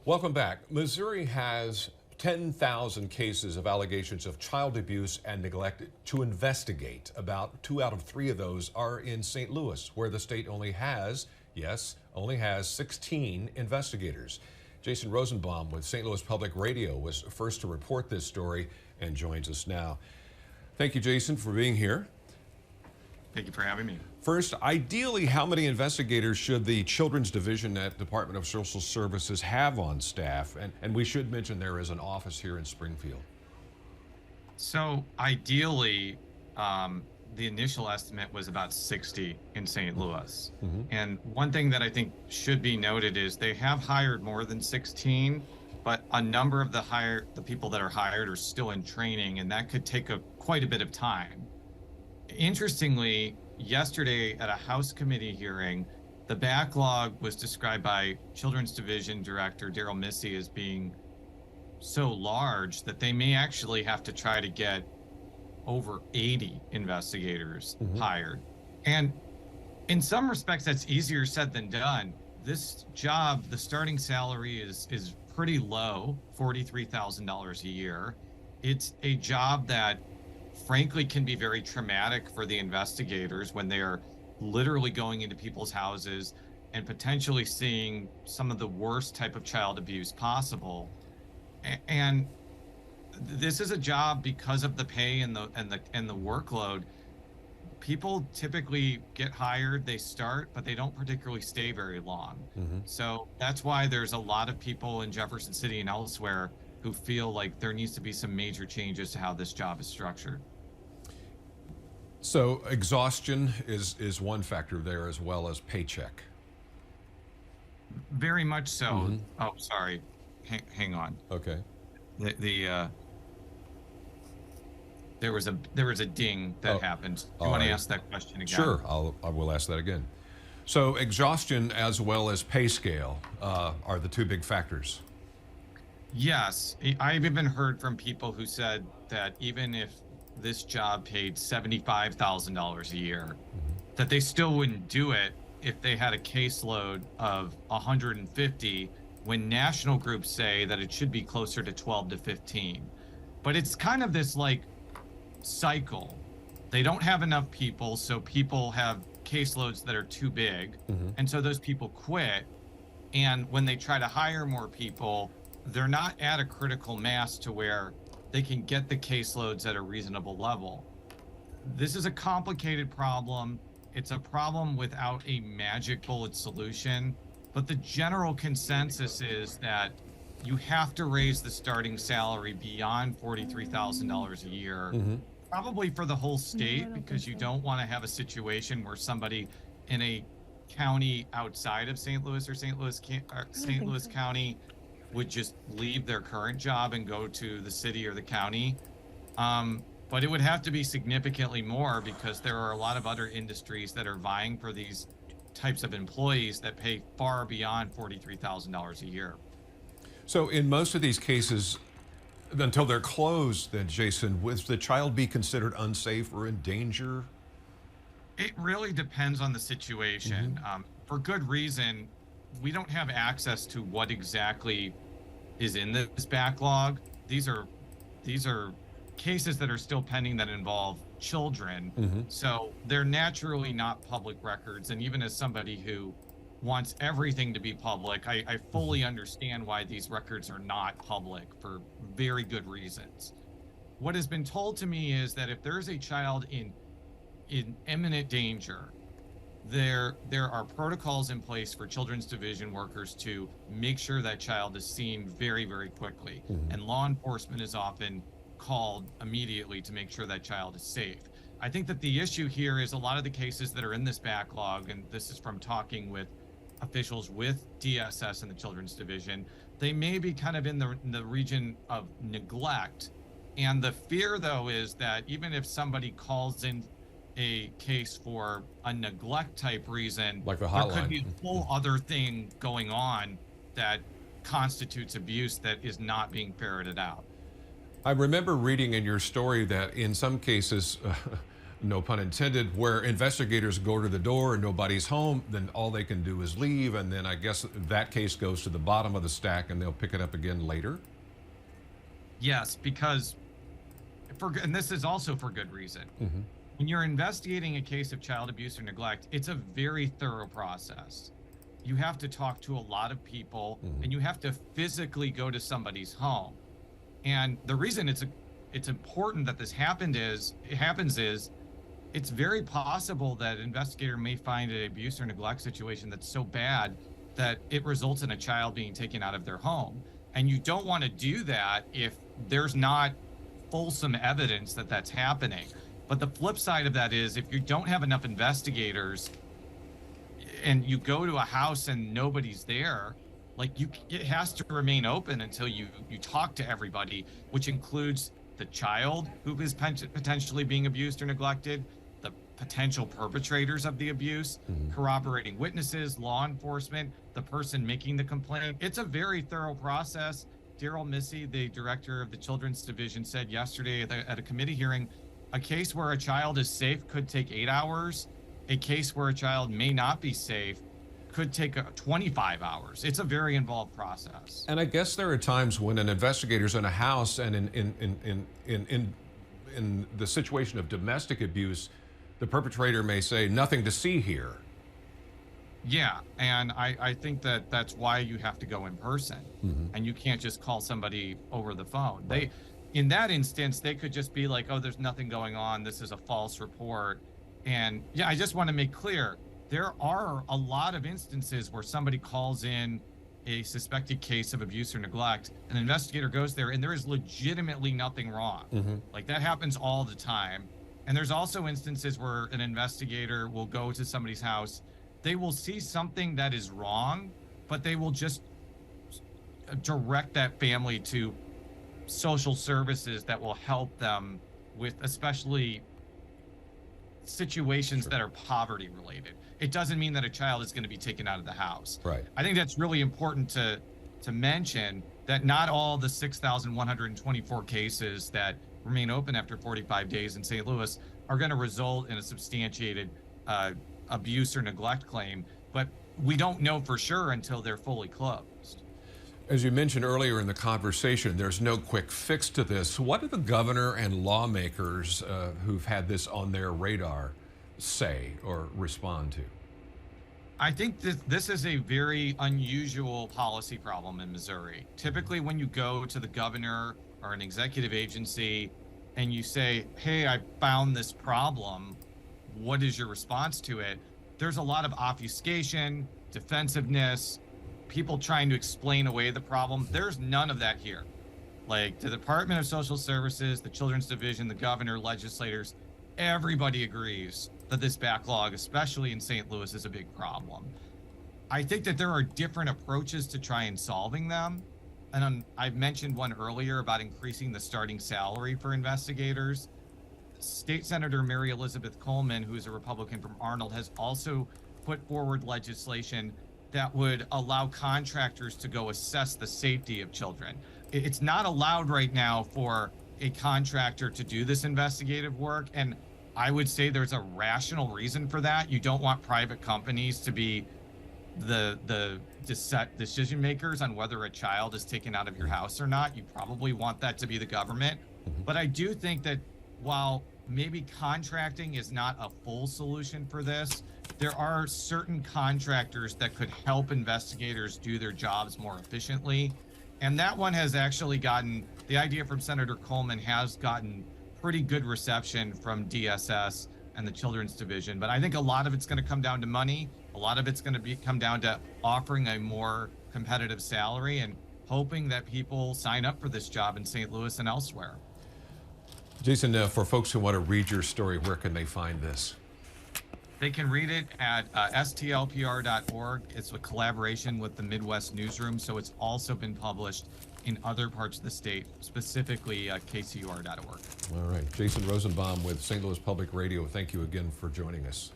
Welcome back. Missouri has 10,000 cases of allegations of child abuse and neglect to investigate. About 2 out of 3 of those are in St. Louis, where the state only has 16 investigators. Jason Rosenbaum with St. Louis Public Radio was first to report this story and joins us now. Thank you, Jason, for being here. Thank you for having me. First, ideally, how many investigators should the Children's Division at Department of Social Services have on staff? And we should mention there is an office here in Springfield. So ideally, the initial estimate was about 60 in St. Louis. And one thing that I think should be noted is they have hired more than 16, but a number of the people that are hired are still in training, and that could take quite a bit of time. Interestingly, yesterday at a House committee hearing, the backlog was described by Children's Division Director Daryl Missy as being so large that they may actually have to try to get over 80 investigators hired. And in some respects, that's easier said than done. This job, the starting salary is pretty low, $43,000 a year. It's a job that frankly can be very traumatic for the investigators when they are literally going into people's houses and potentially seeing some of the worst type of child abuse possible. And this is a job, because of the pay and the workload, people typically get hired, they start, but they don't particularly stay very long. So that's why there's a lot of people in Jefferson City and elsewhere who feel like there needs to be some major changes to how this job is structured. So exhaustion is one factor there, as well as paycheck. Very much so. Oh, sorry. Hang on. Okay. There was a ding that happened. Do you want to ask that question again? Sure, I will ask that again. So exhaustion as well as pay scale are the two big factors. Yes, I've even heard from people who said that even if this job paid $75,000 a year, that they still wouldn't do it if they had a caseload of 150, when national groups say that it should be closer to 12 to 15. But it's kind of this like cycle. They don't have enough people, so people have caseloads that are too big, and so those people quit. And when they try to hire more people, they're not at a critical mass to where they can get the caseloads at a reasonable level. This is a complicated problem. It's a problem without a magic bullet solution, but the general consensus is that you have to raise the starting salary beyond $43,000 a year, probably for the whole state, because you don't want to have a situation where somebody in a county outside of St. Louis or St. Louis County would just leave their current job and go to the city or the county. But it would have to be significantly more, because there are a lot of other industries that are vying for these types of employees that pay far beyond $43,000 a year. So in most of these cases, until they're closed, then, Jason, would the child be considered unsafe or in danger? It really depends on the situation. For good reason, we don't have access to what exactly is in this backlog. These are cases that are still pending that involve children. So they're naturally not public records. And even as somebody who wants everything to be public, I fully understand why these records are not public for very good reasons. What has been told to me is that if there's a child in imminent danger, there are protocols in place for Children's Division workers to make sure that child is seen very, very quickly. And law enforcement is often called immediately to make sure that child is safe. I think that the issue here is a lot of the cases that are in this backlog, and this is from talking with officials with DSS and the Children's Division, they may be kind of in the region of neglect. And the fear, though, is that even if somebody calls in a case for a neglect type reason, like the there hotline, could be a whole other thing going on that constitutes abuse that is not being ferreted out. I remember reading in your story that in some cases, no pun intended, where investigators go to the door and nobody's home, then all they can do is leave. And then I guess that case goes to the bottom of the stack and they'll pick it up again later. Yes, because and this is also for good reason. Mm-hmm. When you're investigating a case of child abuse or neglect, it's a very thorough process. You have to talk to a lot of people, and you have to physically go to somebody's home. And the reason it's important that this happens is it's very possible that an investigator may find an abuse or neglect situation that's so bad that it results in a child being taken out of their home. And you don't want to do that if there's not fulsome evidence that that's happening. But the flip side of that is if you don't have enough investigators and you go to a house and nobody's there, it has to remain open until you talk to everybody, which includes the child who is potentially being abused or neglected, the potential perpetrators of the abuse, corroborating witnesses, law enforcement, the person making the complaint. It's a very thorough process. Daryl Missy, the director of the Children's Division, said yesterday at a committee hearing, a case where a child is safe could take 8 hours. A case where a child may not be safe could take 25 hours. It's a very involved process. And I guess there are times when an investigator's in a house and in the situation of domestic abuse, the perpetrator may say, nothing to see here. Yeah, and I think that's why you have to go in person, and you can't just call somebody over the phone. Right. In that instance, they could just be like, oh, there's nothing going on. This is a false report. And yeah, I just want to make clear, there are a lot of instances where somebody calls in a suspected case of abuse or neglect, an investigator goes there and there is legitimately nothing wrong. Like that happens all the time. And there's also instances where an investigator will go to somebody's house, they will see something that is wrong, but they will just direct that family to social services that will help them with especially situations that are poverty related. It doesn't mean that a child is going to be taken out of the house. Right. I think that's really important to mention that not all the 6,124 cases that remain open after 45 days in St. Louis are going to result in a substantiated abuse or neglect claim, but we don't know for sure until they're fully closed. As you mentioned earlier in the conversation, there's no quick fix to this. What do the governor and lawmakers who've had this on their radar say or respond to? I think that this is a very unusual policy problem in Missouri. Typically, when you go to the governor or an executive agency and you say, hey, I found this problem, what is your response to it? There's a lot of obfuscation, defensiveness, people trying to explain away the problem. There's none of that here. Like the Department of Social Services, the Children's Division, the governor, legislators, everybody agrees that this backlog, especially in St. Louis, is a big problem. I think that there are different approaches to try and solving them. And I've mentioned one earlier about increasing the starting salary for investigators. State Senator Mary Elizabeth Coleman, who's a Republican from Arnold, has also put forward legislation that would allow contractors to go assess the safety of children. It's not allowed right now for a contractor to do this investigative work. And I would say there's a rational reason for that. You don't want private companies to be the decision makers on whether a child is taken out of your house or not. You probably want that to be the government. But I do think that while maybe contracting is not a full solution for this, there are certain contractors that could help investigators do their jobs more efficiently. And that one has actually gotten, the idea from Senator Coleman has gotten pretty good reception from DSS and the Children's Division. But I think a lot of it's going to come down to money. A lot of it's going to come down to offering a more competitive salary and hoping that people sign up for this job in St. Louis and elsewhere. Jason, for folks who want to read your story, where can they find this? They can read it at stlpr.org. It's a collaboration with the Midwest Newsroom, so it's also been published in other parts of the state, specifically kcur.org. All right. Jason Rosenbaum with St. Louis Public Radio, thank you again for joining us.